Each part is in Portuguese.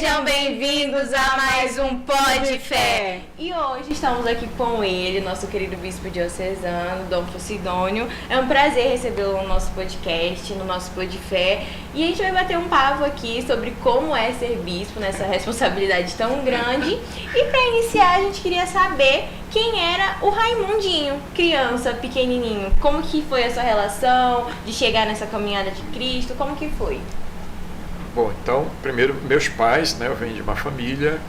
Sejam bem-vindos a mais um Pode Fé. E hoje estamos aqui com ele, nosso querido bispo diocesano, Dom Posidônio. É um prazer recebê-lo no nosso podcast, no nosso Pode Fé. E a gente vai bater um papo aqui sobre como é ser bispo nessa responsabilidade tão grande. E para iniciar, a gente queria saber quem era o Raimundinho, criança, pequenininho. Como que foi a sua relação de chegar nessa caminhada de Cristo? Como que foi? Bom, então, primeiro, meus pais, né, eu venho de uma família,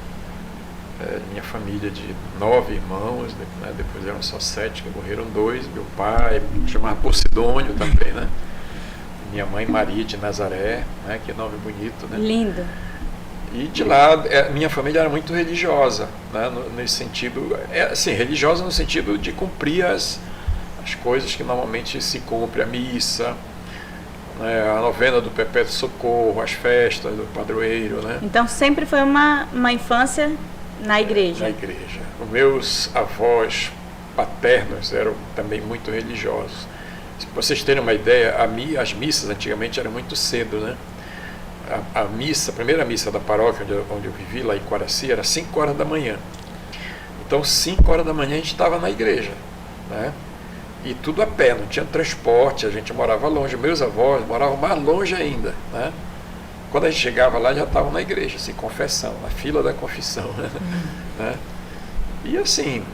minha família de 9 irmãos, né, depois eram só 7, que morreram 2, meu pai, chamava Posidônio também, né, minha mãe Maria de Nazaré, né, que nome bonito, né. Lindo. E de lá, minha família era muito religiosa, né, nesse sentido, assim, religiosa no sentido de cumprir as coisas que normalmente se cumpre, a missa, a novena do Perpétuo Socorro, as festas do padroeiro, né? Então sempre foi uma infância na igreja? Na igreja. Os meus avós paternos eram também muito religiosos. Se vocês terem uma ideia, as missas antigamente eram muito cedo, né? A primeira missa da paróquia onde eu vivi, lá em Coraci, era 5 horas da manhã. Então 5 horas da manhã a gente estava na igreja, né? E tudo a pé, não tinha transporte, a gente morava longe. Meus avós moravam mais longe ainda, né? Quando a gente chegava lá, já estavam na igreja, se confessando, na fila da confissão, né? E assim,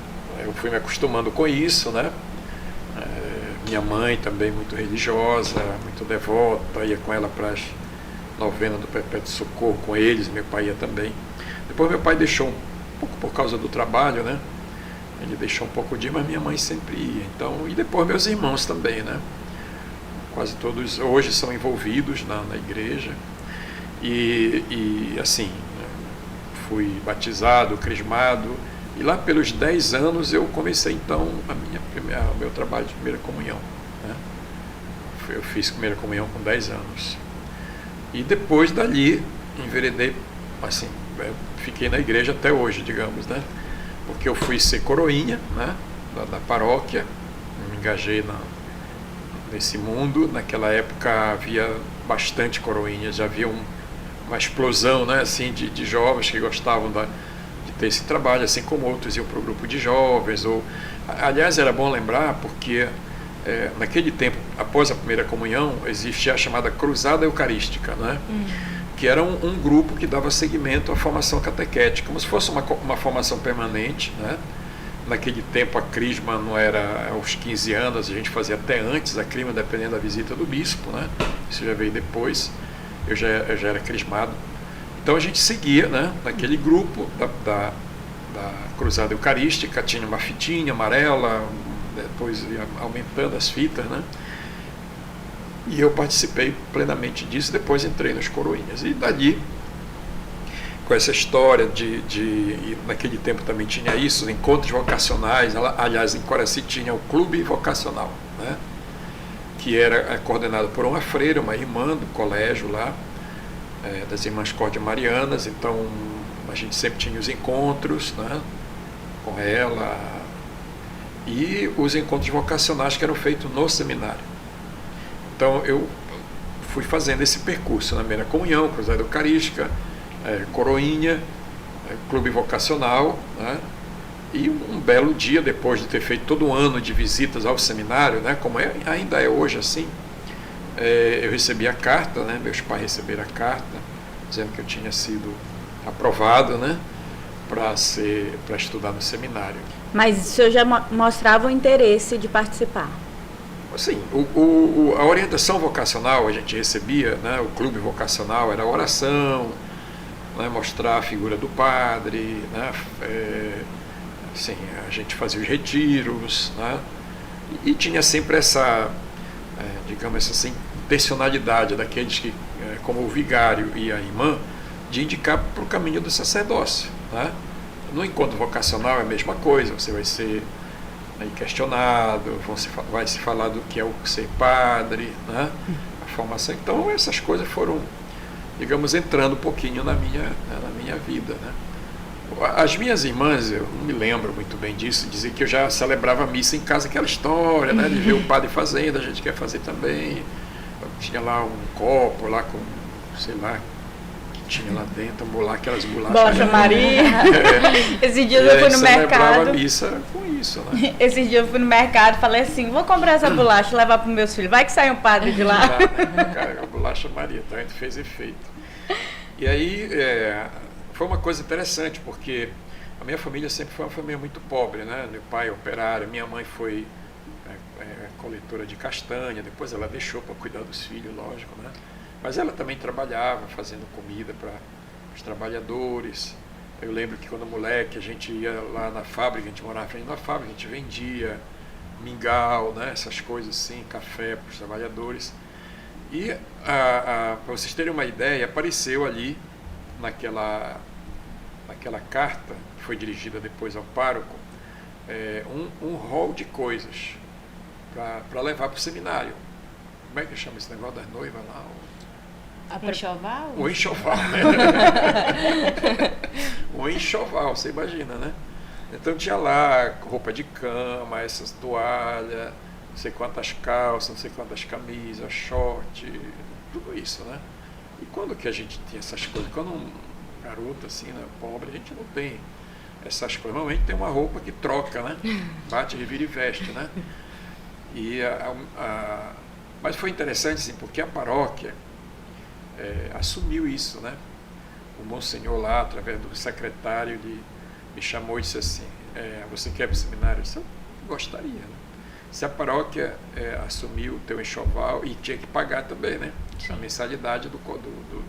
eu fui me acostumando com isso, né? Minha mãe também muito religiosa, muito devota, ia com ela para as novenas do Perpétuo Socorro com eles, meu pai ia também. Depois meu pai deixou um pouco por causa do trabalho, né? Ele deixou um pouco de ir, mas minha mãe sempre ia. Então, e depois meus irmãos também, né? Quase todos hoje são envolvidos na igreja. E assim, fui batizado, crismado. E lá pelos 10 anos eu comecei então o meu trabalho de primeira comunhão, né? Eu fiz primeira comunhão com 10 anos. E depois dali, enveredei, assim, fiquei na igreja até hoje, digamos, né? Porque eu fui ser coroinha, né, da paróquia, me engajei nesse mundo. Naquela época havia bastante coroinhas, já havia uma explosão, né, assim, de jovens que gostavam de ter esse trabalho, assim como outros iam para o grupo de jovens. Aliás, era bom lembrar, porque naquele tempo, após a primeira comunhão, existia a chamada Cruzada Eucarística, né? Que era um grupo que dava seguimento à formação catequética, como se fosse uma formação permanente, né? Naquele tempo a crisma não era aos 15 anos, a gente fazia até antes a crisma, dependendo da visita do bispo, né? Isso já veio depois, eu já era crismado. Então a gente seguia, né, naquele grupo da Cruzada Eucarística, tinha uma fitinha amarela, depois ia aumentando as fitas, né? E eu participei plenamente disso, depois entrei nas coroinhas. E dali, com essa história e naquele tempo também tinha isso, os encontros vocacionais, aliás, em Coraci tinha o Clube Vocacional, né? Que era coordenado por uma freira, uma irmã do colégio lá, das Irmãs Cordiamarianas. Então, a gente sempre tinha os encontros, né, com ela, e os encontros vocacionais que eram feitos no seminário. Então eu fui fazendo esse percurso na primeira comunhão, Cruzada Eucarística, coroinha, clube vocacional, né? E um belo dia, depois de ter feito todo um ano de visitas ao seminário, né, como ainda é hoje assim, eu recebi a carta, né, meus pais receberam a carta, dizendo que eu tinha sido aprovado, né, para estudar no seminário. Mas o senhor já mostrava o interesse de participar? Assim, a orientação vocacional a gente recebia, né, o clube vocacional era a oração, né, mostrar a figura do padre, né, assim, a gente fazia os retiros, né, e tinha sempre essa, digamos assim, intencionalidade daqueles que, como o vigário e a irmã, de indicar para o caminho do sacerdócio, né. No encontro vocacional é a mesma coisa, você vai ser questionado, vai se falar do que é o ser padre, né? A formação. Então essas coisas foram, digamos, entrando um pouquinho na minha vida, né? As minhas irmãs, eu não me lembro muito bem disso, diziam que eu já celebrava missa em casa, aquela história, né, de ver o padre fazendo, a gente quer fazer também. Eu tinha lá um copo lá com, sei lá, tinha lá dentro, aquelas bolachas. Bolacha Maria. Esses dias eu fui no mercado. A missa com isso, né? Esses dias eu fui no mercado e falei assim, vou comprar essa bolacha e levar para os meus filhos. Vai que sai um padre de lá. Cara, a bolacha Maria também fez efeito. E aí foi uma coisa interessante, porque a minha família sempre foi uma família muito pobre, né? Meu pai é operário, minha mãe foi coletora de castanha, depois ela deixou para cuidar dos filhos, lógico, né? Mas ela também trabalhava fazendo comida para os trabalhadores. Eu lembro que quando moleque a gente ia lá na fábrica, a gente morava frente da fábrica, a gente vendia mingau, né? Essas coisas assim, café para os trabalhadores. E para vocês terem uma ideia, apareceu ali naquela carta, que foi dirigida depois ao pároco, um rol de coisas para levar para o seminário. Como é que chama esse negócio das noivas lá? Enxoval? O enxoval, né? O enxoval, você imagina, né? Então tinha lá roupa de cama, essas toalhas, não sei quantas calças, não sei quantas camisas, short, tudo isso, né? E quando que a gente tinha essas coisas? Quando um garoto assim, né, pobre, a gente não tem essas coisas. Normalmente tem uma roupa que troca, né? Bate, revira e veste, né? Mas foi interessante, assim, porque a paróquia assumiu isso, né? O Monsenhor lá, através do secretário, me chamou e disse assim, você quer ir para o seminário? Eu disse, eu gostaria, né? Se a paróquia assumiu o teu enxoval, e tinha que pagar também, né? A mensalidade do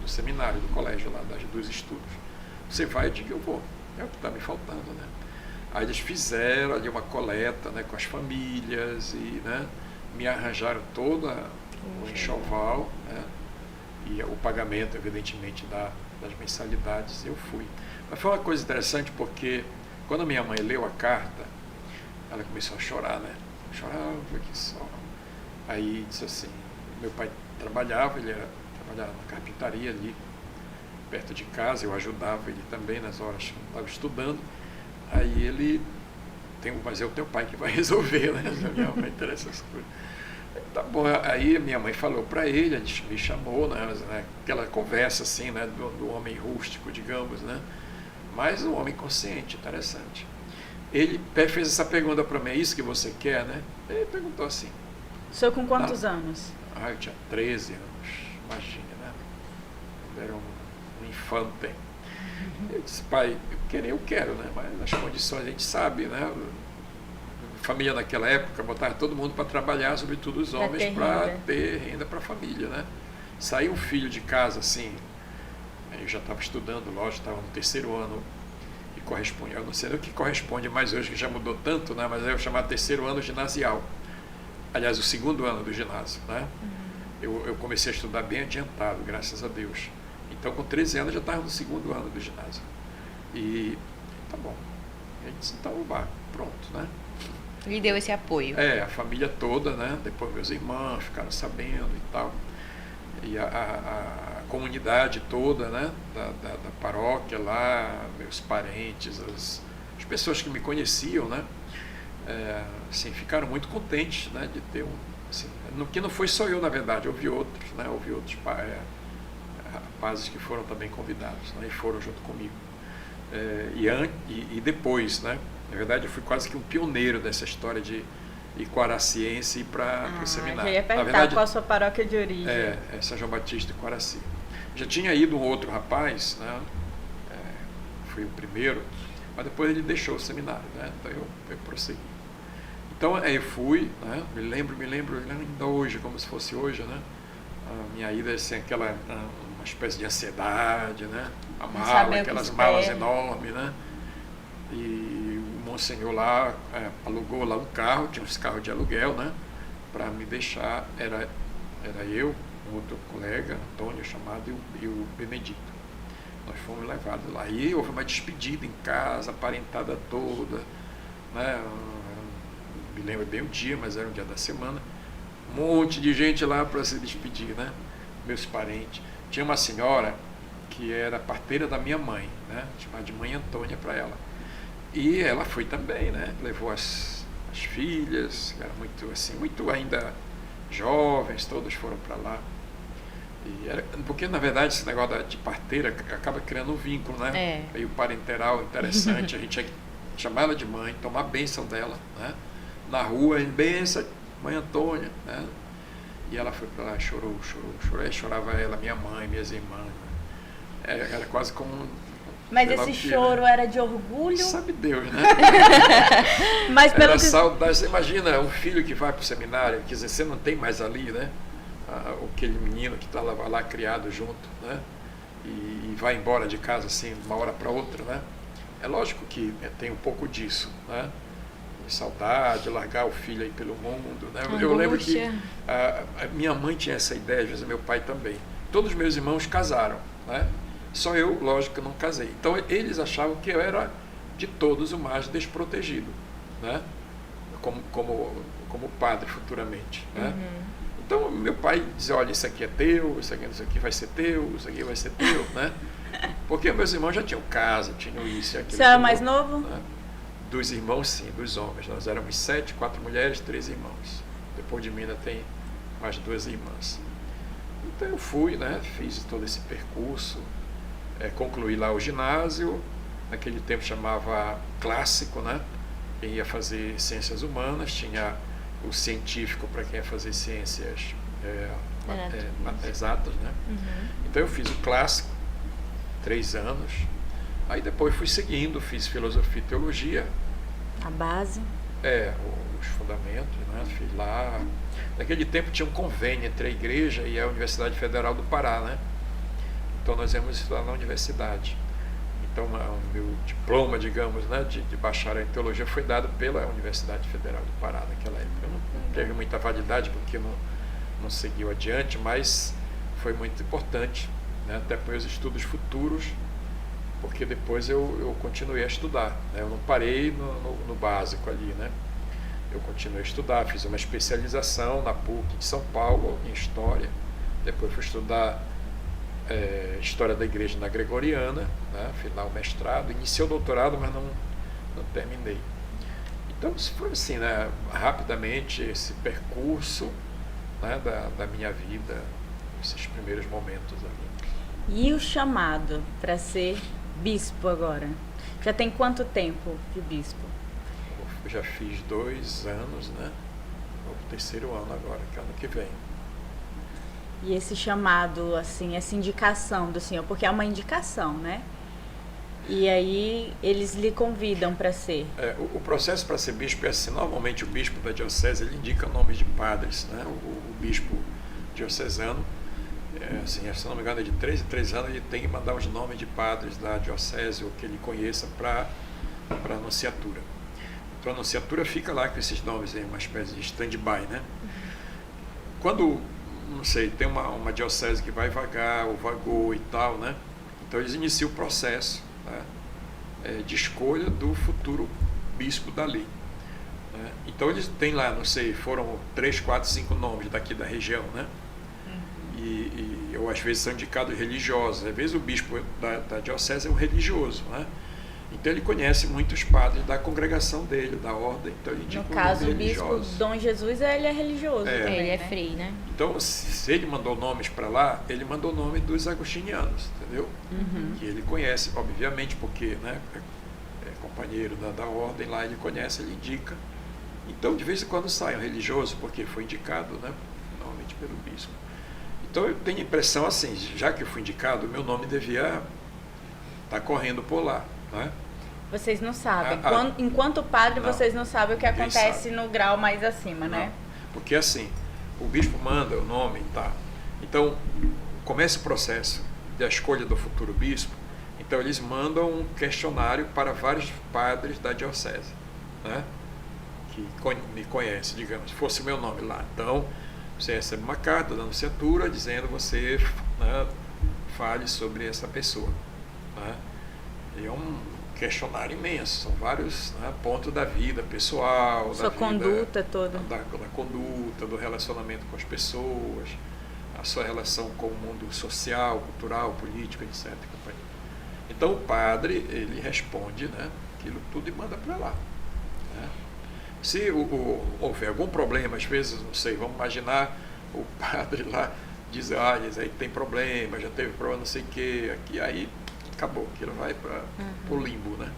seminário, do colégio lá, dos estudos. Você vai, eu digo, eu vou. É o que está me faltando, né? Aí eles fizeram ali uma coleta, né, com as famílias e, né, me arranjaram todo o enxoval, né, e o pagamento, evidentemente, das mensalidades. Eu fui. Mas foi uma coisa interessante porque quando a minha mãe leu a carta, ela começou a chorar, né? Chorava que só. Aí disse assim, meu pai trabalhava na carpintaria ali, perto de casa, eu ajudava ele também nas horas que eu estava estudando. Aí ele, mas é o teu pai que vai resolver, né? Minha mãe interessa essas coisas. Tá bom, aí minha mãe falou para ele, a gente me chamou, né? Aquela conversa assim, né? Do homem rústico, digamos, né? Mas um homem consciente, interessante. Ele fez essa pergunta para mim, é isso que você quer, né? Ele perguntou assim. O senhor com quantos anos? Eu tinha 13 anos, imagina, né? Eu era um infante. Eu disse, pai, eu quero, né? Mas as condições a gente sabe, né? Família naquela época botava todo mundo para trabalhar, sobretudo os homens, para ter renda para a família, né? Saiu um filho de casa assim, eu já estava estudando, lógico, estava no terceiro ano e corresponde, eu não sei o que corresponde mais hoje, que já mudou tanto, né? Mas eu chamava terceiro ano ginasial. Aliás, o segundo ano do ginásio, né? Eu comecei a estudar bem adiantado, graças a Deus. Então, com 13 anos, já estava no segundo ano do ginásio. E, tá bom. Ele disse, então, vá, pronto, né? Lhe deu esse apoio. A família toda, né? Depois meus irmãos ficaram sabendo e tal. E a comunidade toda, né? Da paróquia lá, meus parentes, as pessoas que me conheciam, né? Assim, ficaram muito contentes, né? De ter assim, que não foi só eu, na verdade, houve outros, né? Houve outros rapazes que foram também convidados, né? E foram junto comigo. E depois, né? Na verdade, eu fui quase que um pioneiro dessa história de Quaraciense e ir para o seminário. Já ia perguntar, na verdade, qual a sua paróquia de origem? São João Batista de Quaraci. Já tinha ido um outro rapaz, né? Fui o primeiro, mas depois ele deixou o seminário, né? Então eu prossegui. Então eu fui, né? Me lembro ainda hoje, como se fosse hoje, né? A minha ida assim, uma espécie de ansiedade, né? A mala, aquelas malas enormes, né? E o Monsenhor lá alugou lá um carro, tinha uns carros de aluguel, né? Para me deixar, era eu, um outro colega, Antônio chamado, e o Benedito. Nós fomos levados lá. E houve uma despedida em casa, a parentada toda, né? Me lembro bem o dia, mas era um dia da semana. Um monte de gente lá para se despedir, né? Meus parentes. Tinha uma senhora que era parteira da minha mãe, né? Chamada de Mãe Antônia para ela. E ela foi também, né? Levou as filhas, que eram muito ainda jovens, todas foram para lá. Porque, na verdade, esse negócio de parteira acaba criando um vínculo, né? Meio parenteral interessante. A gente tinha que chamar ela de mãe, tomar a bênção dela, né? Na rua, bênção, mãe Antônia, né? E ela foi para lá, chorou. Aí chorava ela, minha mãe, minhas irmãs. Né? Era quase como Mas esse choro, né? Era de orgulho? Sabe Deus, né? Mas pelo era saudade. Você imagina um filho que vai para o seminário, quer dizer, você não tem mais ali, né? Aquele menino que estava lá criado junto, né? E vai embora de casa assim, de uma hora para outra, né? É lógico que tem um pouco disso, né? De saudade, largar o filho aí pelo mundo, né? Eu lembro que a minha mãe tinha essa ideia, às vezes meu pai também. Todos os meus irmãos casaram, né? Só eu, lógico, que não casei. Então eles achavam que eu era de todos o mais desprotegido, né? Como padre futuramente, né? Então, meu pai dizia, olha, isso aqui é teu, isso aqui vai ser teu, isso aqui vai ser teu, né? Porque meus irmãos já tinham casa, tinham isso e aquilo. Você era mais novo? Né? Dos irmãos, sim, dos homens. Nós éramos 7, 4 mulheres, 3 irmãos. Depois de mim ainda tem mais 2 irmãs. Então eu fui, né? Fiz todo esse percurso, concluí lá o ginásio, naquele tempo chamava clássico, né? Quem ia fazer ciências humanas, tinha o científico para quem ia fazer ciências exatas, né? Então eu fiz o clássico, 3 anos, aí depois fui seguindo, fiz filosofia e teologia. A base? Os fundamentos, né? Fiz lá. Naquele tempo tinha um convênio entre a igreja e a Universidade Federal do Pará, né? Então nós íamos estudar na universidade. Então o meu diploma, digamos, né, de bacharel em teologia foi dado pela Universidade Federal do Pará naquela época. Eu não teve muita validade porque não seguiu adiante, mas foi muito importante, né, até para os estudos futuros, porque depois eu continuei a estudar, né, eu não parei no básico ali, né, eu continuei a estudar, fiz uma especialização na PUC de São Paulo em História, depois fui estudar História da Igreja na Gregoriana, né? Fiz lá o mestrado, iniciei o doutorado, mas não terminei. Então foi assim, né? Rapidamente esse percurso, né? da minha vida, esses primeiros momentos ali. E o chamado para ser bispo agora? Já tem quanto tempo de bispo? Eu já fiz 2 anos, né? O 3º ano agora, que é ano que vem. E esse chamado, assim, essa indicação do Senhor, porque é uma indicação, né? E aí eles lhe convidam para ser. O processo para ser bispo é assim, normalmente o bispo da diocese ele indica nomes de padres, né? O bispo diocesano, assim, se não me engano, é de 3 em 3 anos ele tem que mandar os nomes de padres da diocese ou que ele conheça para a anunciatura. Então a anunciatura fica lá com esses nomes aí, uma espécie de stand-by, né? Quando não sei, tem uma diocese que vai vagar ou vagou e tal, né? Então eles iniciam o processo, né, de escolha do futuro bispo dali, né? Então eles têm lá, não sei, foram 3, 4, 5 nomes daqui da região, né? Ou às vezes são indicados religiosos, às vezes o bispo da diocese é um religioso, né? Então ele conhece muitos padres da congregação dele, da ordem, então ele indica. No caso, o bispo Dom Jesus, ele é religioso também, ele é né? frei, né? Então, se ele mandou nomes para lá, ele mandou o nome dos agostinianos, entendeu? Que ele conhece, obviamente, porque, né, é companheiro da ordem lá, ele conhece, ele indica. Então, de vez em quando sai um religioso, porque foi indicado, né, normalmente pelo bispo. Então, eu tenho a impressão assim, já que eu fui indicado, o meu nome devia estar correndo por lá. Né? Vocês não sabem. Enquanto padre, não, vocês não sabem o que acontece no grau mais acima, não, né? Porque assim, o bispo manda o nome, tá? Então, começa o processo da escolha do futuro bispo, então eles mandam um questionário para vários padres da diocese, né? Que me conhecem, digamos, se fosse o meu nome lá. Então, você recebe uma carta da anunciatura dizendo você, né, fale sobre essa pessoa, né? É um questionário imenso, são vários, né, pontos da vida pessoal, sua conduta toda, da conduta, do relacionamento com as pessoas, a sua relação com o mundo social, cultural, político, etc. Então o padre, ele responde, né, aquilo tudo e manda para lá, né? Se houver algum problema, às vezes, não sei, vamos imaginar o padre lá diz, diz aí que tem problema, já teve problema não sei o quê, aqui, aí acabou, aquilo vai para o limbo, né?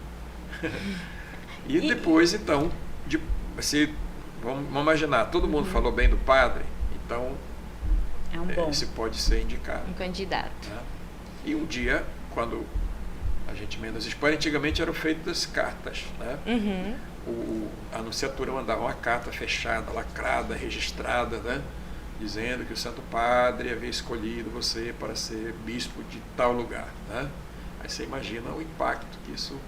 E depois, então, vamos imaginar, todo mundo falou bem do padre, então É um bom. esse pode ser indicado. Um candidato. Né? E um dia, quando a gente menos espera, antigamente eram feitas cartas, né? A nunciatura mandava uma carta fechada, lacrada, registrada, né? Dizendo que o Santo Padre havia escolhido você para ser bispo de tal lugar, né? Aí você imagina o impacto que isso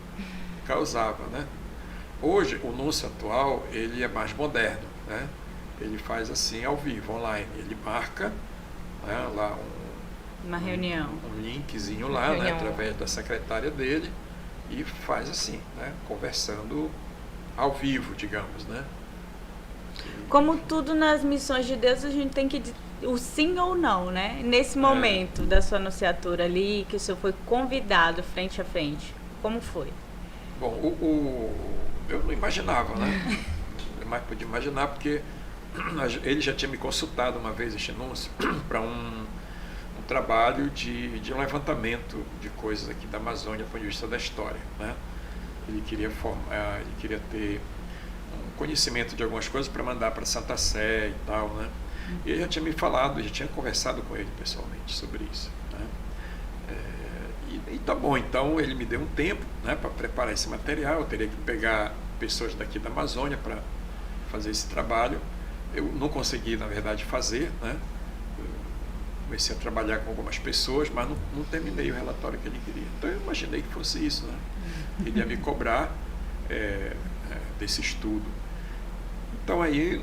causava, né? Hoje, o núncio atual, ele é mais moderno, né? Ele faz assim, ao vivo, online. Ele marca, né, lá Uma reunião. um linkzinho lá, né, através da secretária dele, e faz assim, né, conversando ao vivo, digamos, né? Como tudo nas missões de Deus, a gente tem que dizer o sim ou não, né? Nesse momento da sua anunciatura ali, que o senhor foi convidado frente a frente, como foi? Bom, eu não imaginava, né? Mas podia imaginar porque ele já tinha me consultado uma vez, este anúncio, para um trabalho de um levantamento de coisas aqui da Amazônia, do ponto de vista da história, né? Ele queria ter um conhecimento de algumas coisas para mandar para Santa Sé e tal, né? E ele já tinha me falado, já tinha conversado com ele pessoalmente sobre isso, né? E tá bom, então ele me deu um tempo, né, para preparar esse material. Eu teria que pegar pessoas daqui da Amazônia para fazer esse trabalho. Eu não consegui, na verdade, fazer, né? Eu comecei a trabalhar com algumas pessoas, mas não terminei o relatório que ele queria. Então eu imaginei que fosse isso, né? Ele ia me cobrar desse estudo. Então aí,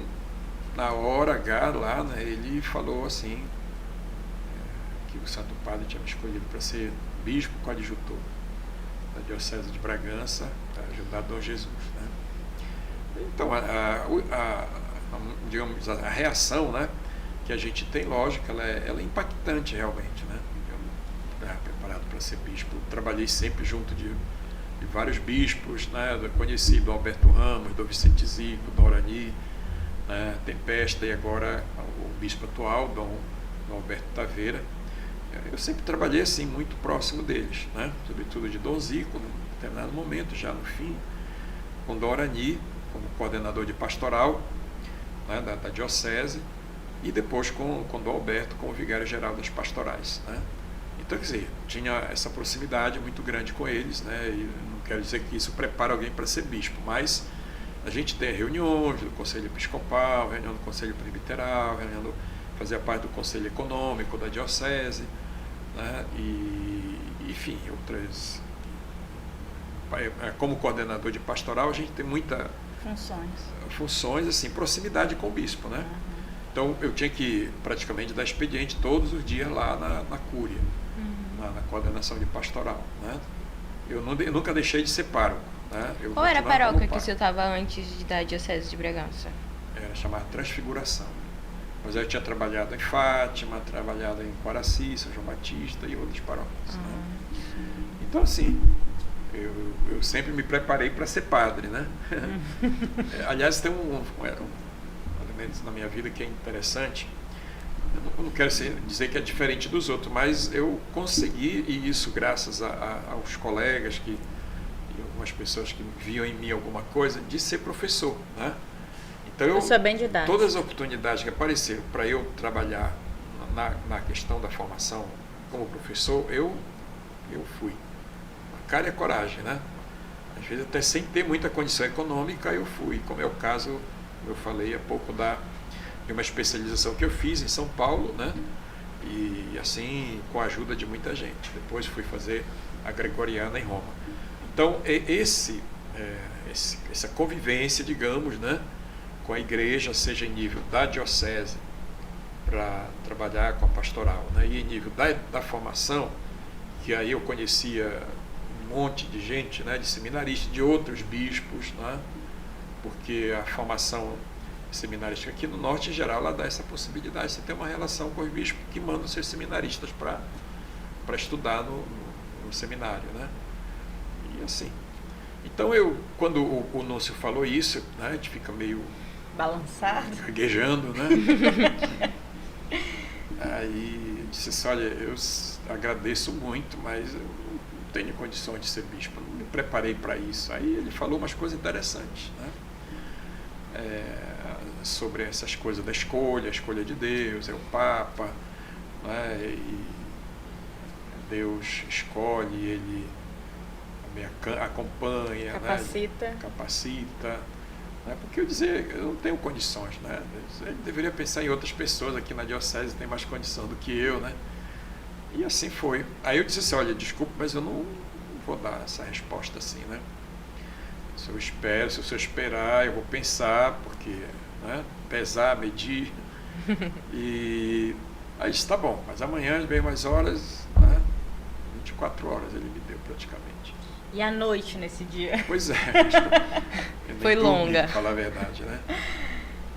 na hora H lá, né, ele falou assim, que o Santo Padre tinha me escolhido para ser bispo coadjutor da Diocese de Bragança, para ajudar Dom Jesus, né? Então, digamos, a reação, né, que a gente tem, lógico, ela é impactante realmente, né? Eu estava preparado para ser bispo, trabalhei sempre junto de vários bispos, né? Eu conheci Dom Alberto Ramos, Dom Vicente Zico, Dom Orani, né? Tempesta, e agora o bispo atual, Dom Alberto Taveira. Eu sempre trabalhei assim, muito próximo deles, né? Sobretudo de Dom Zico, num determinado momento, já no fim, com Dom Orani, como coordenador de pastoral, né, da diocese, e depois com Dom Alberto, como vigário-geral das pastorais, né? Então, quer dizer, tinha essa proximidade muito grande com eles, né? E não quero dizer que isso prepara alguém para ser bispo, mas a gente tem reuniões do Conselho Episcopal, reunião do Conselho Presbiteral, fazia parte do Conselho Econômico da Diocese, né? E, enfim, outras. Como coordenador de pastoral, a gente tem muita funções assim, proximidade com o bispo, né? Então eu tinha que praticamente dar expediente todos os dias lá na Cúria, na coordenação de pastoral, né? Eu nunca deixei de ser pároco, né? Qual era a paróquia que o senhor estava antes da Diocese de Bragança? Era chamada Transfiguração. Mas eu tinha trabalhado em Fátima, trabalhado em Quaraci, São João Batista e outras paróquias, né? Então, assim, eu sempre me preparei para ser padre, né? Aliás, tem um elemento na minha vida que é interessante. Eu não quero dizer que é diferente dos outros, mas eu consegui, e isso graças aos colegas e algumas pessoas que viam em mim alguma coisa, de ser professor, né? Então, isso é bem didático. Todas as oportunidades que apareceram para eu trabalhar na questão da formação como professor, eu fui. A cara e a coragem, né? Às vezes até sem ter muita condição econômica, eu fui. Como é o caso, como eu falei há pouco, de uma especialização que eu fiz em São Paulo, né? E assim, com a ajuda de muita gente. Depois fui fazer a Gregoriana em Roma. Então, essa convivência, digamos, né, com a igreja, seja em nível da diocese, para trabalhar com a pastoral, né, e em nível da formação, que aí eu conhecia um monte de gente, né, de seminaristas, de outros bispos, né, porque a formação seminarística aqui no norte, em geral, ela dá essa possibilidade. Você tem uma relação com os bispos que mandam seus seminaristas para estudar no seminário, né? E assim. Então, quando o Núncio falou isso, né, a gente fica meio balançado, gaguejando, né? Aí eu disse assim, olha, eu agradeço muito, mas eu não tenho condições de ser bispo, não me preparei para isso. Aí ele falou umas coisas interessantes, né? Sobre essas coisas da escolha, a escolha de Deus, é o Papa, né? E Deus escolhe, ele acompanha, Capacita. né? Capacita. Né? Porque eu não tenho condições, né? Ele deveria pensar em outras pessoas aqui na diocese, tem mais condição do que eu, né? E assim foi. Aí eu disse assim, olha, desculpa, mas eu não vou dar essa resposta assim, né? Se eu esperar, eu vou pensar, porque, né? Pesar, medir. E aí disse, tá bom, mas amanhã, bem mais horas, né? 24 horas ele me deu praticamente. E à noite nesse dia? Pois é. Eu Foi dormi, longa. pra falar a verdade, né?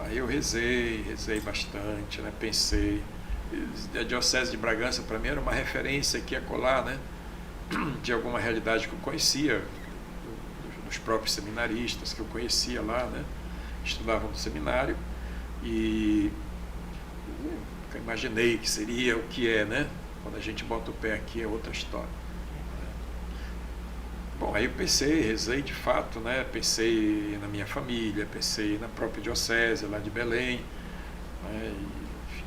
Aí eu rezei bastante, né? Pensei. A Diocese de Bragança, para mim, era uma referência aqui a colar, né? De alguma realidade que eu conhecia, dos próprios seminaristas que eu conhecia lá, né? Estudavam no seminário. E eu imaginei que seria o que é, né? Quando a gente bota o pé aqui é outra história. Bom, aí eu pensei, rezei de fato, né? Pensei na minha família, pensei na própria diocese lá de Belém, né? Enfim.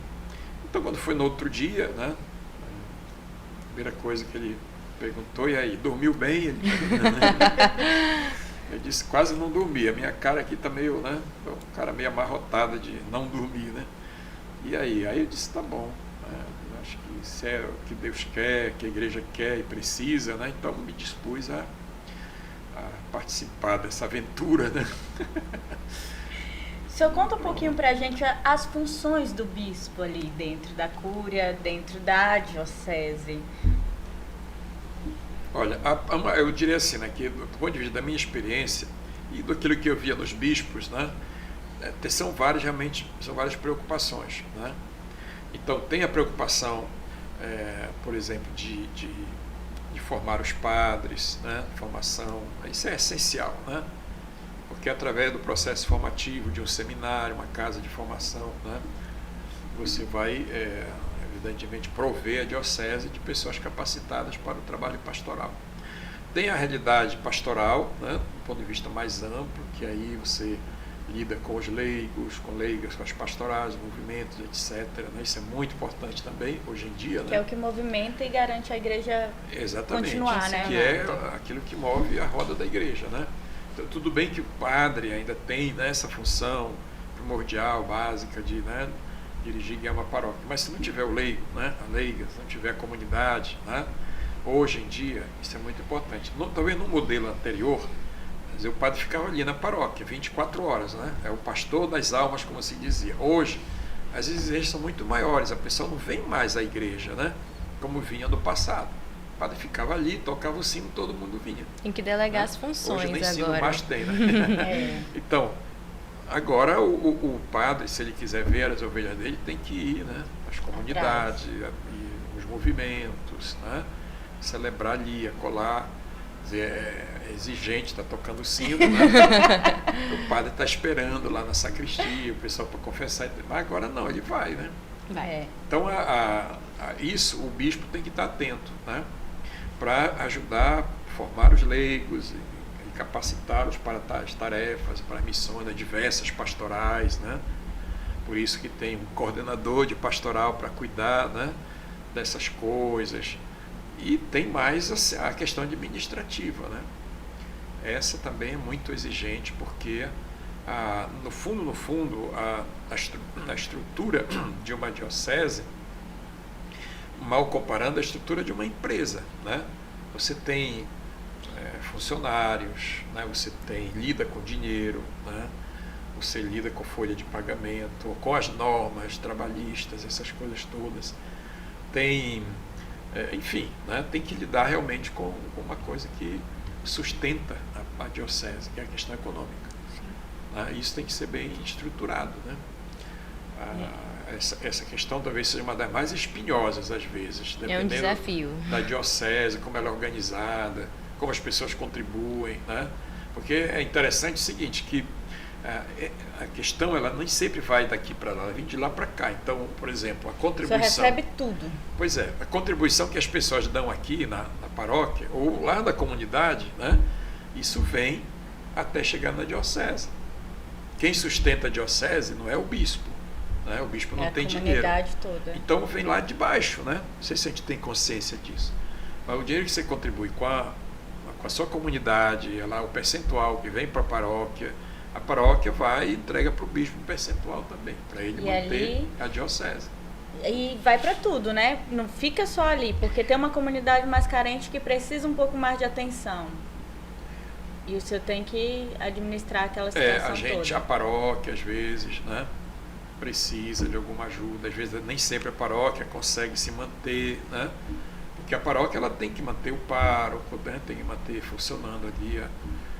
Então, quando foi no outro dia, né? A primeira coisa que ele perguntou, e aí, dormiu bem? Ele, né? Eu disse, quase não dormi, a minha cara aqui tá meio, né? Um cara meio amarrotada de não dormir, né? E aí eu disse, tá bom, né? Eu acho que se é o que Deus quer, que a igreja quer e precisa, né? Então me dispus a participar dessa aventura, né? O senhor conta um pouquinho pra gente as funções do bispo ali dentro da cúria, dentro da diocese. Olha, eu diria assim, né, que do ponto de vista da minha experiência e daquilo que eu via nos bispos, né, são várias preocupações, né? Então tem a preocupação, por exemplo, de formar os padres, né? Formação, isso é essencial, né? Porque através do processo formativo de um seminário, uma casa de formação, né? Você vai, evidentemente, prover a diocese de pessoas capacitadas para o trabalho pastoral. Tem a realidade pastoral, né? Do ponto de vista mais amplo, que aí você lida com os leigos, com leigas, com as pastorais, movimentos, etc. Né? Isso é muito importante também, hoje em dia. Que né? é o que movimenta e garante a igreja continuar, né? Que é aquilo que move a roda da igreja. Né? Então, tudo bem que o padre ainda tem, né, essa função primordial, básica, de, né, dirigir e guiar uma paróquia, mas se não tiver o leigo, né, a leiga, se não tiver a comunidade, né, hoje em dia, isso é muito importante. Talvez no modelo anterior, o padre ficava ali na paróquia, 24 horas, né? É o pastor das almas, como se dizia. Hoje, as exigências são muito maiores, a pessoa não vem mais à igreja, né? Como vinha no passado. O padre ficava ali, tocava o sino, todo mundo vinha. Tem que delegar, né? As funções agora. Hoje nem sino mais tem, né? Então, agora o padre, se ele quiser ver as ovelhas dele, tem que ir, né? As comunidades, os movimentos, né? Celebrar ali, acolá. É exigente, está tocando o sino, né? O padre está esperando lá na sacristia, o pessoal para confessar, mas agora não, ele vai, né? Vai. Então, isso o bispo tem que estar atento, né? Para ajudar a formar os leigos e capacitá-los para as tarefas, para as missões diversas pastorais, né? Por isso que tem um coordenador de pastoral para cuidar, né, dessas coisas. E tem mais a questão administrativa, né? Essa também é muito exigente, porque, no fundo, a estrutura de uma diocese, mal comparando, a estrutura de uma empresa, né? Você tem funcionários, né? Você lida com dinheiro, né? Você lida com folha de pagamento, com as normas trabalhistas, essas coisas todas. Tem... enfim, né, tem que lidar realmente com uma coisa que sustenta a diocese, que é a questão econômica. Isso tem que ser bem estruturado. Né? Essa questão talvez seja uma das mais espinhosas, às vezes, dependendo desafio da diocese, como ela é organizada, como as pessoas contribuem. Né? Porque é interessante o seguinte, que A questão, ela nem sempre vai daqui para lá, ela vem de lá para cá. Então, por exemplo, a O senhor contribuição... recebe tudo. Pois é, a contribuição que as pessoas dão aqui na paróquia, ou lá na comunidade, né, isso vem até chegar na diocese. Quem sustenta a diocese não é o bispo, né? O bispo não tem dinheiro. É a comunidade toda. Então vem lá de baixo, né? Não sei se a gente tem consciência disso. Mas o dinheiro que você contribui com a sua comunidade, é lá o percentual que vem para a paróquia vai e entrega para o bispo um percentual também, para ele manter ali a diocese. E vai para tudo, né? Não fica só ali, porque tem uma comunidade mais carente que precisa um pouco mais de atenção. E o senhor tem que administrar aquela situação a gente, toda. A paróquia, às vezes, né, precisa de alguma ajuda. Às vezes, nem sempre a paróquia consegue se manter, né? Porque a paróquia ela tem que manter o pároco, né? Tem que manter funcionando ali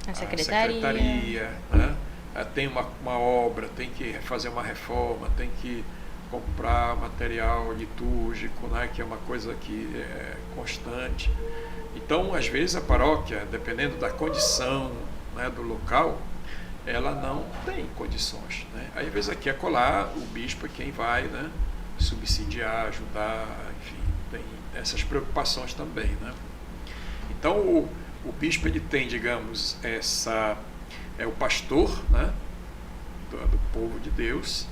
a secretaria, né? Tem uma obra, tem que fazer uma reforma, tem que comprar material litúrgico, né? Que é uma coisa que é constante. Então, às vezes, a paróquia, dependendo da condição, né, do local, ela não tem condições, né? Aí, às vezes, aqui acolá, o bispo é quem vai, né, subsidiar, ajudar, enfim, tem essas preocupações também, né? Então, o bispo, ele tem, digamos, é o pastor, né, do povo de Deus,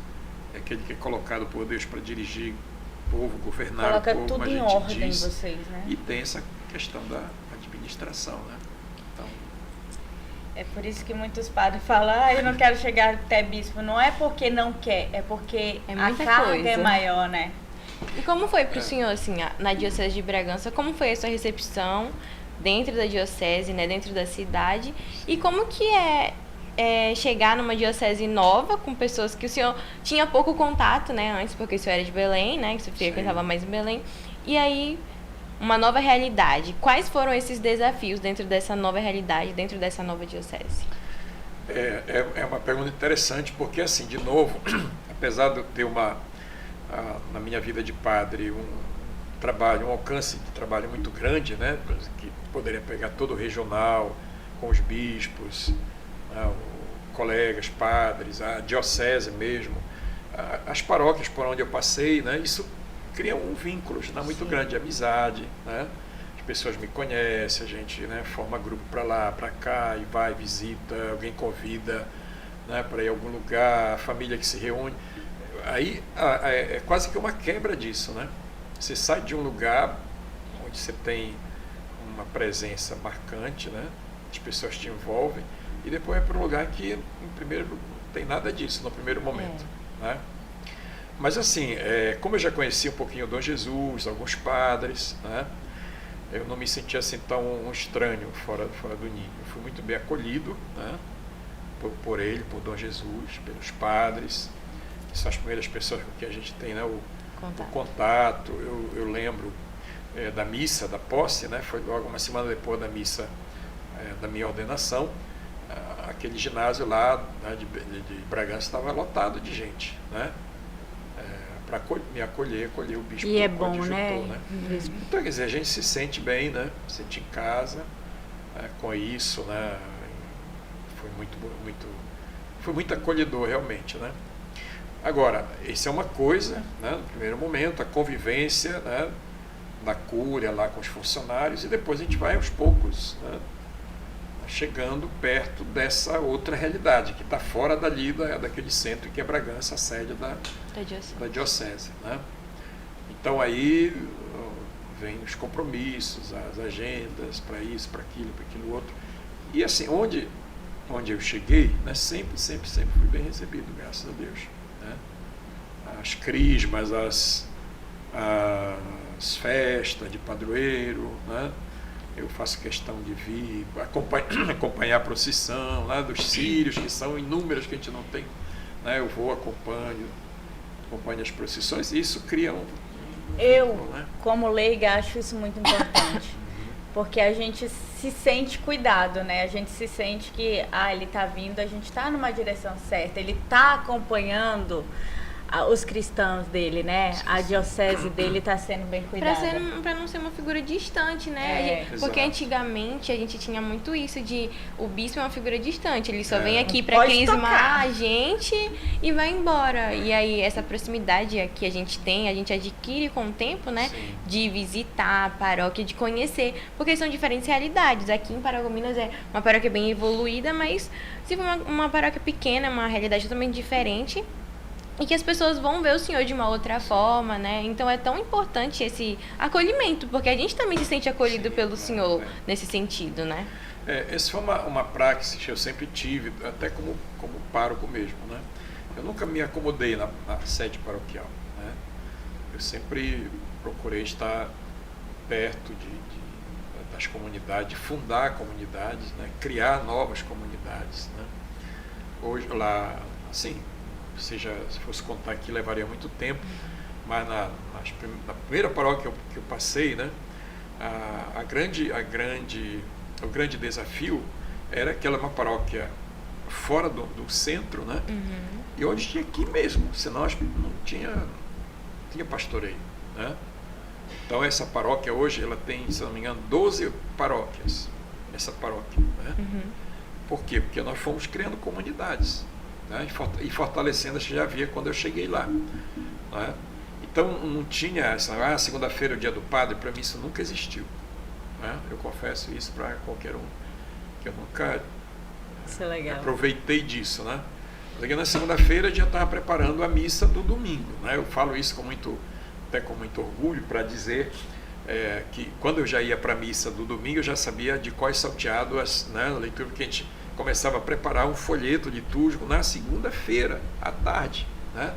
é aquele que é colocado por Deus para dirigir o povo, governar Coloca o povo, tudo como a em gente ordem diz, vocês, né? E tem essa questão da administração, né? Então, é por isso que muitos padres falam, eu não quero chegar até bispo. Não é porque não quer, é porque a carga é maior, né? E como foi para o senhor, assim, na Diocese de Bragança, como foi a sua recepção dentro da diocese, né, dentro da cidade? E como que é chegar numa diocese nova, com pessoas que o senhor tinha pouco contato, né, antes, porque o senhor era de Belém, né, que o senhor frequentava mais em Belém, e aí uma nova realidade. Quais foram esses desafios dentro dessa nova realidade, dentro dessa nova diocese? É uma pergunta interessante, porque, assim, de novo, apesar de eu ter na minha vida de padre, um alcance de trabalho muito grande, né, que poderia pegar todo o regional, com os bispos, colegas, padres, a diocese mesmo, as paróquias por onde eu passei, né, isso cria um vínculo muito grande de amizade, né? As pessoas me conhecem, a gente, né, forma grupo para lá, para cá, e vai, visita, alguém convida, né, para ir a algum lugar, a família que se reúne. Aí é quase que uma quebra disso, né? Você sai de um lugar onde você tem uma presença marcante, né? As pessoas te envolvem, e depois é para um lugar que, em primeiro, não tem nada disso no primeiro momento, né? Mas, assim, como eu já conhecia um pouquinho o Dom Jesus, alguns padres, né? Eu não me sentia assim tão um estranho fora do ninho. Eu fui muito bem acolhido, né? Por ele, por Dom Jesus, pelos padres. São as primeiras pessoas com quem a gente tem, né, o contato. Eu lembro da missa, da posse, né? Foi logo uma semana depois da missa da minha ordenação. Aquele ginásio lá, né, de Bragança estava lotado de gente, né? Para me acolher o bispo. E é bom, né? Então, quer dizer, a gente se sente bem, né? Se sente em casa com isso, né? Foi muito acolhedor, realmente, né? Agora, isso é uma coisa, né? No primeiro momento, a convivência, né, da cúria lá com os funcionários, e depois a gente vai aos poucos, né, chegando perto dessa outra realidade, que está fora dali daquele centro que é Bragança, a sede da diocese, né? Então aí vem os compromissos, as agendas para isso, para aquilo outro. E assim, onde eu cheguei, né, sempre fui bem recebido, graças a Deus, né? As crismas, as festas de padroeiro, né? Eu faço questão de vir acompanhar a procissão lá dos círios, que são inúmeras que a gente não tem, né? Eu vou, acompanho as procissões, e isso cria né? Como leiga, acho isso muito importante, porque a gente se sente cuidado, né? A gente se sente que ele está vindo, a gente está numa direção certa, ele está acompanhando os cristãos dele, né? A diocese dele está sendo bem cuidada. Pra não ser uma figura distante, né? Porque Exato. antigamente a gente tinha muito isso de o bispo é uma figura distante, ele só vem aqui Não pra pode crismar tocar. a gente e vai embora. E aí essa proximidade que a gente tem, a gente adquire com o tempo, né? Sim. De visitar a paróquia, de conhecer, porque são diferentes realidades. Aqui em Paragominas é uma paróquia bem evoluída, mas se for uma paróquia pequena, é uma realidade totalmente diferente. E que as pessoas vão ver o Senhor de uma outra forma, né? Então é tão importante esse acolhimento, porque a gente também se sente acolhido Sim, pelo Senhor é. nesse sentido, né? Essa foi uma praxis que eu sempre tive, até como pároco mesmo, né? Eu nunca me acomodei na sede paroquial, né? Eu sempre procurei estar perto das comunidades, fundar comunidades, né? Criar novas comunidades, né? Hoje lá, assim, se fosse contar aqui levaria muito tempo, mas na primeira paróquia que eu passei, né? O grande desafio era que ela é uma paróquia fora do centro, né? E onde tinha aqui mesmo, senão não tinha pastoreio, né? Então essa paróquia hoje, ela tem, se não me engano, 12 paróquias, essa paróquia, né? Por quê? Porque nós fomos criando comunidades, né? E fortalecendo as que já havia quando eu cheguei lá, né? Então não tinha essa, segunda-feira é o dia do padre, para mim isso nunca existiu, né? Eu confesso isso para qualquer um, que eu nunca Isso é legal. aproveitei disso, né? Porque na segunda-feira eu já estava preparando a missa do domingo, né? Eu falo isso até com muito orgulho, para dizer que quando eu já ia para a missa do domingo, eu já sabia de quais salteados, né, a leitura, porque a gente começava a preparar um folheto litúrgico na segunda-feira, à tarde, né?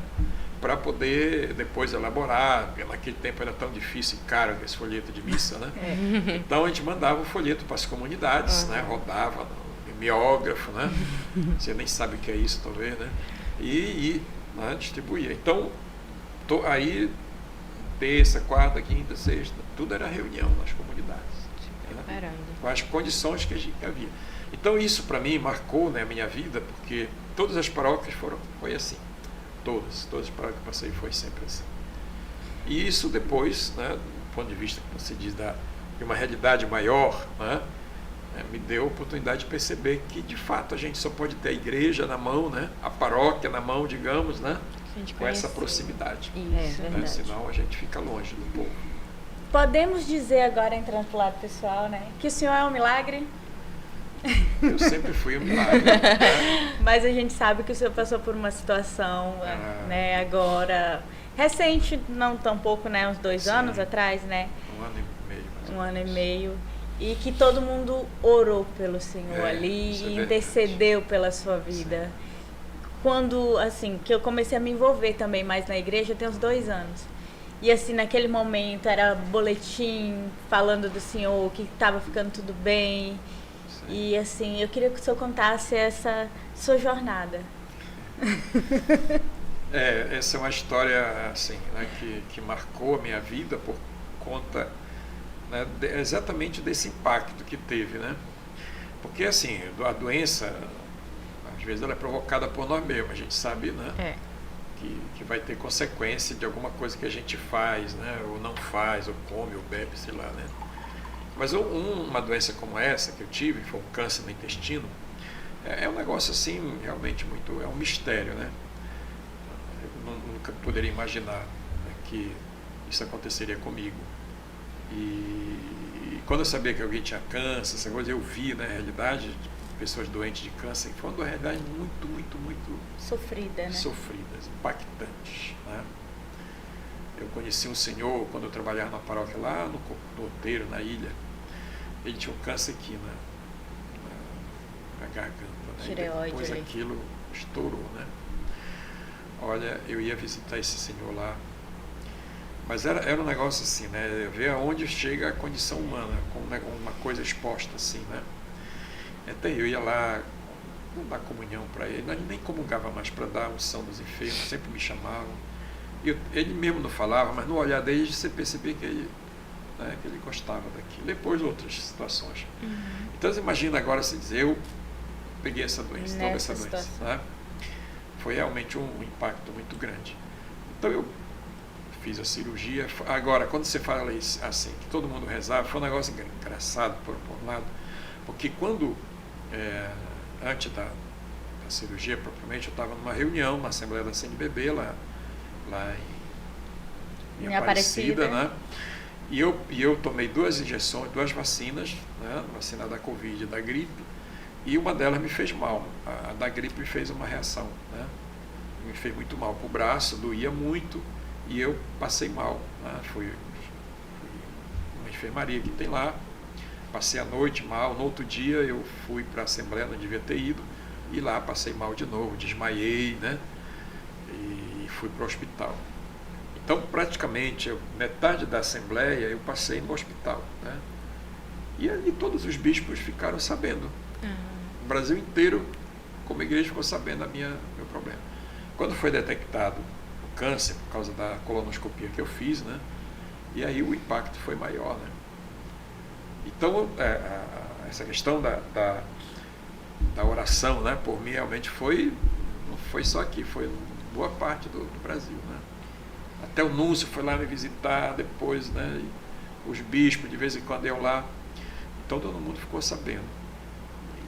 Para poder depois elaborar, porque naquele tempo era tão difícil e caro esse folheto de missa, né? Então a gente mandava o folheto para as comunidades, né? Rodava no mimeógrafo, né? Você nem sabe o que é isso, talvez, né? E né, distribuía. Então, aí, terça, quarta, quinta, sexta, tudo era reunião nas comunidades, né? Com as condições que a gente havia. Então isso para mim marcou, né, a minha vida, porque todas as paróquias foi assim. Todas as paróquias que eu passei foi sempre assim. E isso depois, né, do ponto de vista que você diz de uma realidade maior, né, me deu a oportunidade de perceber que de fato a gente só pode ter a igreja na mão, né, a paróquia na mão, digamos, né, com essa proximidade. Isso. Né, senão a gente fica longe do povo. Podemos dizer agora, entrando pro lado pessoal, né, que o senhor é um milagre? Eu sempre fui um milagre, né? Mas a gente sabe que o senhor passou por uma situação, né, agora, recente, não tão pouco, né, uns 2 anos atrás, né? 1 ano e meio. Mais ou 1 ano e menos. meio. E que todo mundo orou pelo senhor ali isso é e verdade. intercedeu pela sua vida. Sim. Quando, assim, que eu comecei a me envolver também mais na igreja, tem uns 2 anos. E assim, naquele momento era boletim falando do senhor, que estava ficando tudo bem. E assim, eu queria que o senhor contasse essa sua jornada. Essa é uma história assim, né, que marcou a minha vida por conta, né, exatamente desse impacto que teve, né? Porque assim, a doença, às vezes ela é provocada por nós mesmos, a gente sabe, né? Que vai ter consequência de alguma coisa que a gente faz, né? Ou não faz, ou come, ou bebe, sei lá, né? Mas uma doença como essa que eu tive, foi um câncer no intestino, é um negócio assim, realmente muito, é um mistério, né? Eu nunca poderia imaginar, né, que isso aconteceria comigo. E quando eu sabia que alguém tinha câncer, essa coisa, eu vi, na realidade, de pessoas doentes de câncer, que foi uma realidade muito, muito, muito Sofrida, né? sofridas, impactantes, né? Eu conheci um senhor quando eu trabalhava na paróquia lá no Outeiro, na ilha. Ele tinha um câncer aqui na garganta, né? Tireoide, E depois aí. aquilo estourou, né? Olha, eu ia visitar esse senhor lá, mas era um negócio assim, né? Ver aonde chega a condição humana, com uma coisa exposta assim, né? Até eu ia lá dar comunhão para ele, nós nem comungava mais para dar a unção dos enfermos, sempre me chamavam. Ele mesmo não falava, mas no olhar dele você percebia que ele gostava daquilo. Depois outras situações. Então você imagina agora se dizer, eu peguei essa doença, toda essa doença, né? Foi realmente um impacto muito grande. Então eu fiz a cirurgia. Agora, quando você fala isso, assim, que todo mundo rezava, foi um negócio engraçado por um lado, porque quando, antes da cirurgia propriamente, eu estava numa reunião na Assembleia da CNBB, lá em Aparecida, né? E eu tomei 2 injeções, 2 vacinas, né? Vacina da Covid e da gripe, e uma delas me fez mal. A da gripe me fez uma reação, né? Me fez muito mal para o braço, doía muito, e eu passei mal, né? Fui uma enfermaria que tem lá, passei a noite mal. No outro dia eu fui para a Assembleia, não devia ter ido, e lá passei mal de novo, desmaiei, né? E fui para o hospital. Então, praticamente, metade da Assembleia eu passei no hospital, né? E ali todos os bispos ficaram sabendo. O Brasil inteiro, como igreja, ficou sabendo meu problema. Quando foi detectado o câncer, por causa da colonoscopia que eu fiz, né? E aí o impacto foi maior, né? Então, essa questão da oração, né, por mim, realmente não foi só aqui, foi em boa parte do Brasil, né? Até o núncio foi lá me visitar depois, né? E os bispos, de vez em quando, iam lá. Então, todo mundo ficou sabendo.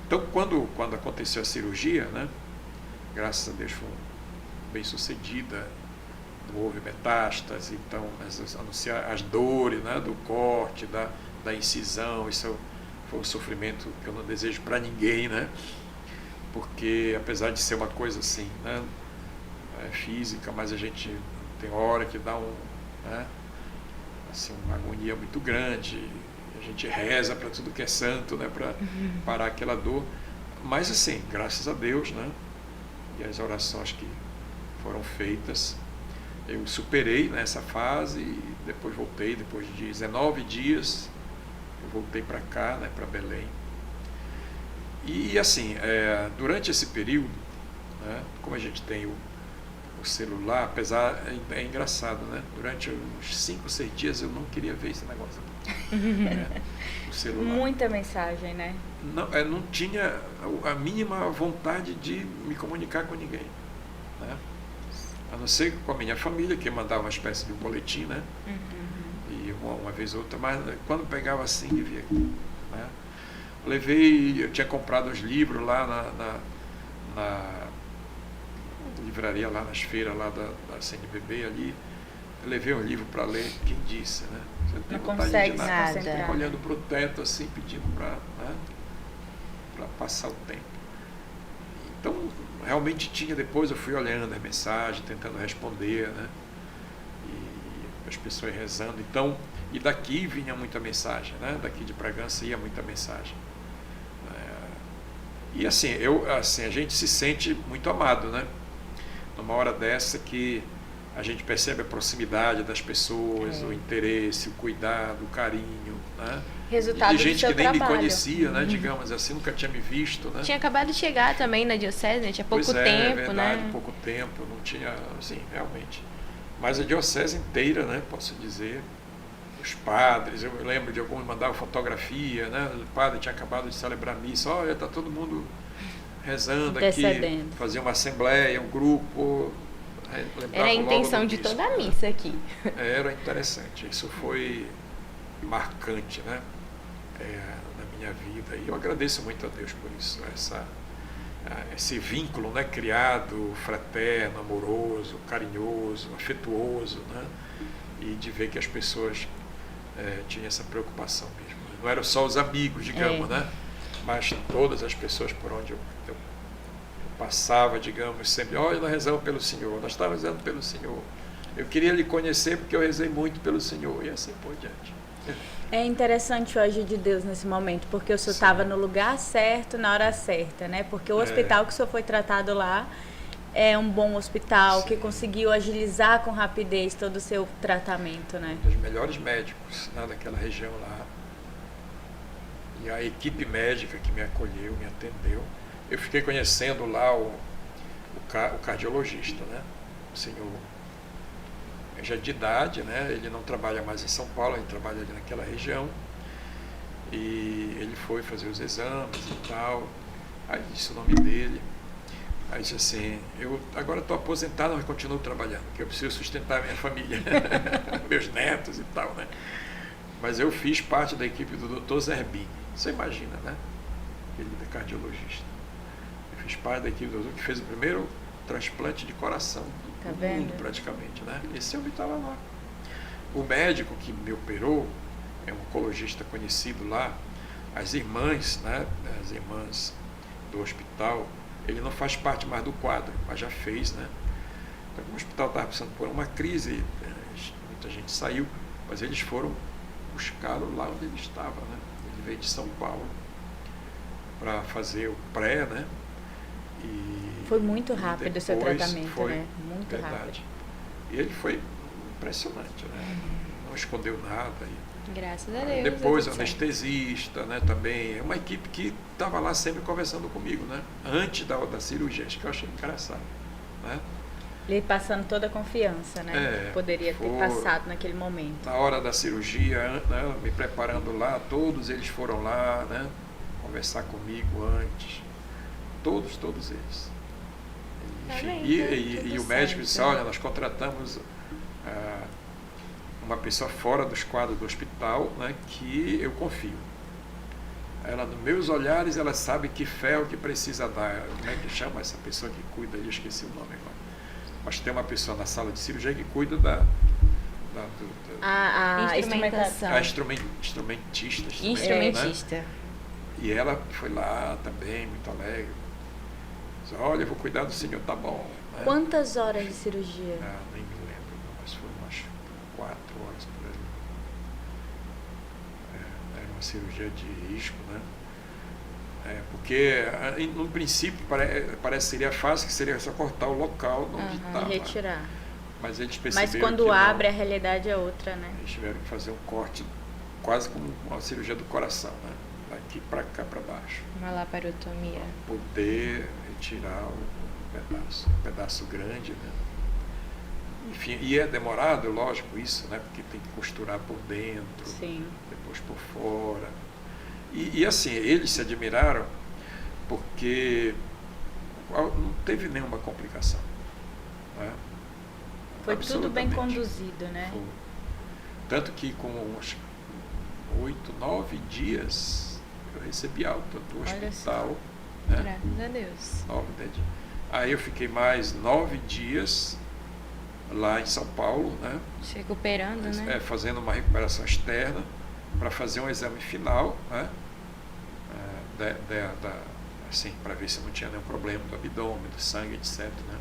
Então, quando aconteceu a cirurgia, né, graças a Deus foi bem sucedida, não houve metástase, então, anunciar as dores, né, do corte, da incisão, isso foi um sofrimento que eu não desejo para ninguém, né? Porque, apesar de ser uma coisa assim, né, física, mas a gente tem hora que dá né, assim, uma agonia muito grande. A gente reza para tudo que é santo, né, para parar aquela dor. Mas assim, graças a Deus, né, e as orações que foram feitas, eu superei nessa fase e depois voltei, depois de 19 dias, eu voltei para cá, né, para Belém. E assim, durante esse período, né, como a gente tem o celular, apesar, é engraçado, né? Durante uns 5, 6 dias eu não queria ver esse negócio. O celular. Muita mensagem, né? Não tinha a mínima vontade de me comunicar com ninguém, né? A não ser com a minha família, que mandava uma espécie de boletim, né? E uma vez ou outra, mas quando pegava assim, via, né? Eu tinha comprado os livros lá na livraria, lá nas feiras lá da CNBB ali. Eu levei um livro para ler, quem disse, né? Você não tem vontade de nada, fica olhando para o teto assim, pedindo para passar o tempo. Então, realmente tinha, depois eu fui olhando as mensagens, tentando responder, né? E as pessoas rezando. Então, e daqui vinha muita mensagem, né? Daqui de Bragança ia muita mensagem. E assim, a gente se sente muito amado, né? Numa hora dessa que a gente percebe a proximidade das pessoas, o interesse, o cuidado, o carinho, né? Resultado de gente do seu que nem trabalho. me conhecia, né? Digamos assim, nunca tinha me visto, né? Tinha acabado de chegar também na diocese, né? Tinha pouco tempo, é verdade, né? pouco tempo, não tinha, assim, realmente. Mas a diocese inteira, né? Posso dizer, os padres, eu lembro de alguns mandavam fotografia, né? O padre tinha acabado de celebrar a missa, olha, está todo mundo rezando aqui, fazia uma assembleia, um grupo. Era a intenção de toda a missa aqui. Era interessante, isso foi marcante, né? Na minha vida, e eu agradeço muito a Deus por isso, esse vínculo, né, criado, fraterno, amoroso, carinhoso, afetuoso, né? E de ver que as pessoas tinham essa preocupação mesmo. Não eram só os amigos, digamos, né? Mas todas as pessoas por onde eu passava, digamos, sempre, olha, nós rezamos pelo Senhor, nós estávamos rezando pelo Senhor. Eu queria lhe conhecer porque eu rezei muito pelo Senhor, e assim por diante. É interessante o agir de Deus nesse momento, porque o senhor estava no lugar certo, na hora certa, né? Porque o hospital que o senhor foi tratado lá é um bom hospital, que conseguiu agilizar com rapidez todo o seu tratamento, né? Um dos melhores médicos, né, daquela região lá. E a equipe médica que me acolheu, me atendeu. Eu fiquei conhecendo lá o cardiologista, né? O senhor já de idade, né? Ele não trabalha mais em São Paulo, ele trabalha ali naquela região. E ele foi fazer os exames e tal. Aí disse o nome dele. Aí disse assim, eu agora estou aposentado, mas continuo trabalhando, porque eu preciso sustentar a minha família, meus netos e tal, né? Mas eu fiz parte da equipe do Dr. Zerbini, você imagina, né? Ele é cardiologista. Eu fiz parte da equipe do doutor que fez o primeiro transplante de coração Tá do vendo? mundo, praticamente, né? Esse homem estava lá. O médico que me operou é um oncologista conhecido lá, as irmãs, né? As irmãs do hospital, ele não faz parte mais do quadro, mas já fez, né? Então, o hospital estava passando por uma crise, muita gente saiu, mas eles foram buscá-lo lá onde ele estava, né? Ele veio de São Paulo para fazer o pré, né? E Foi muito rápido o seu depois tratamento, foi, né? Muito verdade. rápido. E ele foi impressionante, né? Não escondeu nada. Graças a Deus. Depois, deu tudo certo. anestesista, né, também. É uma equipe que estava lá sempre conversando comigo, né? Antes da cirurgia, acho que eu achei engraçado, né? Ele passando toda a confiança, né? É, Que poderia ter foi. passado naquele momento. Na hora da cirurgia, né, me preparando lá, todos eles foram lá, né? Conversar comigo antes. Todos eles. Tá Enfim, bem, e tudo o médico certo. disse, olha, nós contratamos uma pessoa fora dos quadros do hospital, né, que eu confio. Ela, nos meus olhares, ela sabe que fé é o que precisa dar. Como é que chama essa pessoa que cuida? Eu esqueci o nome agora. Mas tem uma pessoa na sala de cirurgia que cuida A Instrumentação. a instrumentista. também, né? Instrumentista. E ela foi lá também, muito alegre. Disse, olha, eu vou cuidar do senhor, tá bom. Né? Quantas horas de cirurgia? Ah, nem me lembro, não, mas foram umas 4 horas por ali. Era uma cirurgia de risco, né? Porque, no princípio, parece que seria fácil, que seria só cortar o local onde estava. E retirar. Mas eles perceberam Mas quando que abre, a não. realidade é outra, né? Eles tiveram que fazer um corte, quase como uma cirurgia do coração, né? Daqui para cá, para baixo. Uma laparotomia. Poder retirar um pedaço grande, né? Enfim, e é demorado, lógico, isso, né? Porque tem que costurar por dentro, Sim. depois por fora. E assim, eles se admiraram porque não teve nenhuma complicação, né? Foi tudo bem Absolutamente. conduzido, né? Foi. Tanto que com uns 8, 9 dias eu recebi alta do Olha hospital. Né? Graças a Deus. 9, 10 dias. Aí eu fiquei mais 9 dias lá em São Paulo, né? Se recuperando, né? Fazendo uma recuperação externa para fazer um exame final, né? Assim, para ver se não tinha nenhum problema do abdômen, do sangue, etc. Né?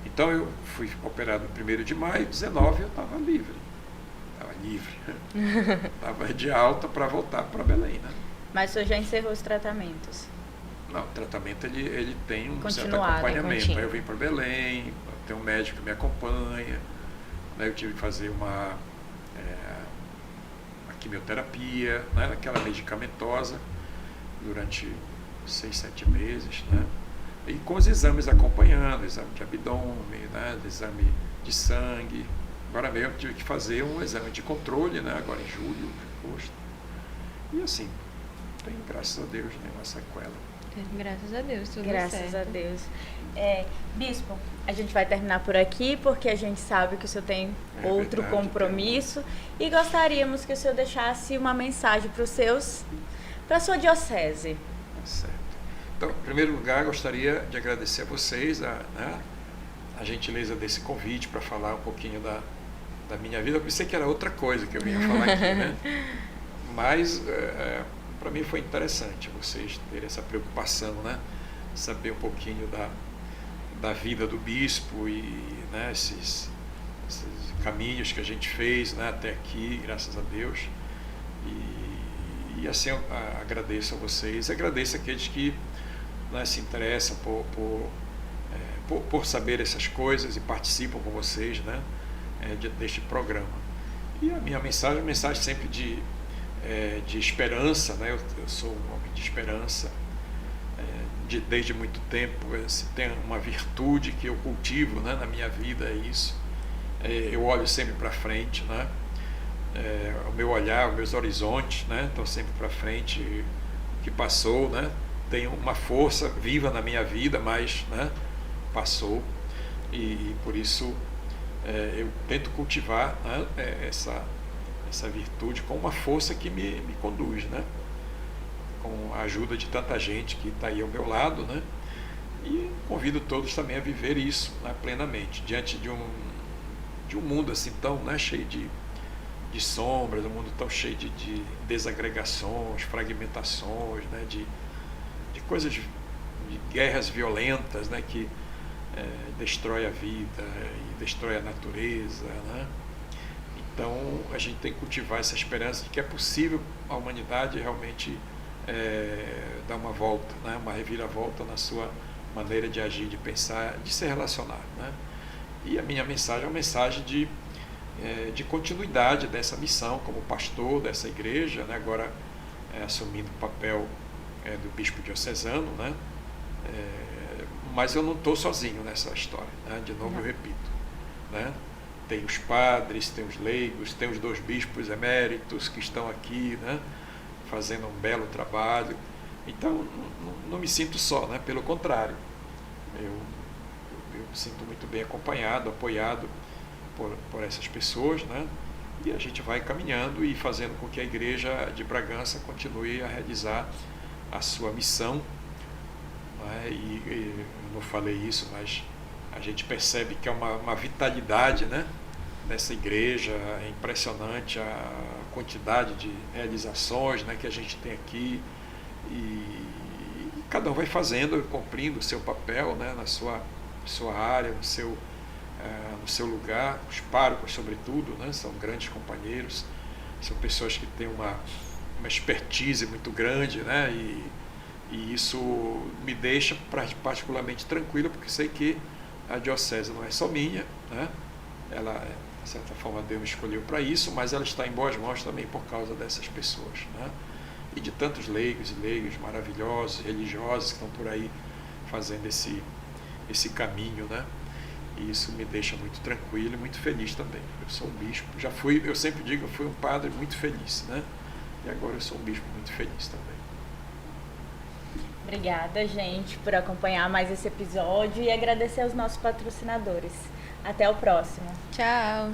Então eu fui operado no 1º de maio, 19 eu estava livre. Estava de alta para voltar para Belém, né? Mas o senhor já encerrou os tratamentos? Não, o tratamento ele tem um certo Continuado, acompanhamento. contínuo. Aí eu vim para Belém, tem um médico que me acompanha, né? Eu tive que fazer uma quimioterapia, né? Aquela medicamentosa, durante 6, 7 meses, né? E com os exames acompanhando, exame de abdômen, né? Exame de sangue. Agora mesmo eu tive que fazer um exame de controle, né? Agora em julho, agosto. E assim, tem, graças a Deus, nenhuma sequela. Graças a Deus, tudo Graças certo. a Deus. Bispo, a gente vai terminar por aqui porque a gente sabe que o senhor tem outro verdade, compromisso e gostaríamos que o senhor deixasse uma mensagem para a sua diocese. Tá certo. Então, em primeiro lugar, gostaria de agradecer a vocês a gentileza desse convite para falar um pouquinho da minha vida. Eu pensei que era outra coisa que eu vinha falar aqui, né? Mas para mim foi interessante vocês terem essa preocupação, né? Saber um pouquinho da vida do bispo e, né, esses caminhos que a gente fez, né, até aqui, graças a Deus. E assim eu agradeço a vocês, agradeço aqueles que, né, se interessam por saber essas coisas e participam com vocês, né, deste programa. E a minha mensagem é uma mensagem sempre de esperança, né? Eu sou um homem de esperança desde muito tempo. Se tem uma virtude que eu cultivo, né, na minha vida, é isso. Eu olho sempre para frente, né? O meu olhar, os meus horizontes, né, estão sempre para frente. O que passou, né, tem uma força viva na minha vida, mas, né, passou, e por isso eu tento cultivar, né, essa virtude com uma força que me conduz, né, com a ajuda de tanta gente que está aí ao meu lado, né, e convido todos também a viver isso, né, plenamente, diante de um mundo assim tão, né, cheio de sombras, um mundo tão cheio de desagregações, fragmentações, né, de coisas, de guerras violentas, né, que destrói a vida e destrói a natureza, né? Então a gente tem que cultivar essa esperança de que é possível a humanidade realmente dar uma volta, né, uma reviravolta na sua maneira de agir, de pensar, de se relacionar, né? E a minha mensagem é uma mensagem de continuidade dessa missão como pastor dessa igreja, né? Agora assumindo o papel do bispo diocesano, né? Mas eu não estou sozinho nessa história, né? De novo eu repito, né? Tem os padres, tem os leigos, tem os 2 bispos eméritos que estão aqui, né, fazendo um belo trabalho. Então não me sinto só, né? Pelo contrário, eu me sinto muito bem acompanhado, apoiado por essas pessoas, né? E a gente vai caminhando e fazendo com que a Igreja de Bragança continue a realizar a sua missão, né? E eu não falei isso, mas a gente percebe que é uma vitalidade, né, nessa igreja. É impressionante a quantidade de realizações, né, que a gente tem aqui, e cada um vai fazendo, cumprindo o seu papel, né, na sua área, no seu lugar. Os párocos, sobretudo, né, são grandes companheiros, são pessoas que têm uma expertise muito grande, né, e isso me deixa particularmente tranquilo, porque sei que a diocese não é só minha, né, ela, de certa forma, Deus me escolheu para isso, mas ela está em boas mãos também por causa dessas pessoas, né, e de tantos leigos e leigas maravilhosos, religiosos que estão por aí fazendo esse caminho, né. E isso me deixa muito tranquilo e muito feliz também. Eu sou um bispo, eu sempre digo, eu fui um padre muito feliz, né? E agora eu sou um bispo muito feliz também. Obrigada, gente, por acompanhar mais esse episódio e agradecer aos nossos patrocinadores. Até o próximo. Tchau.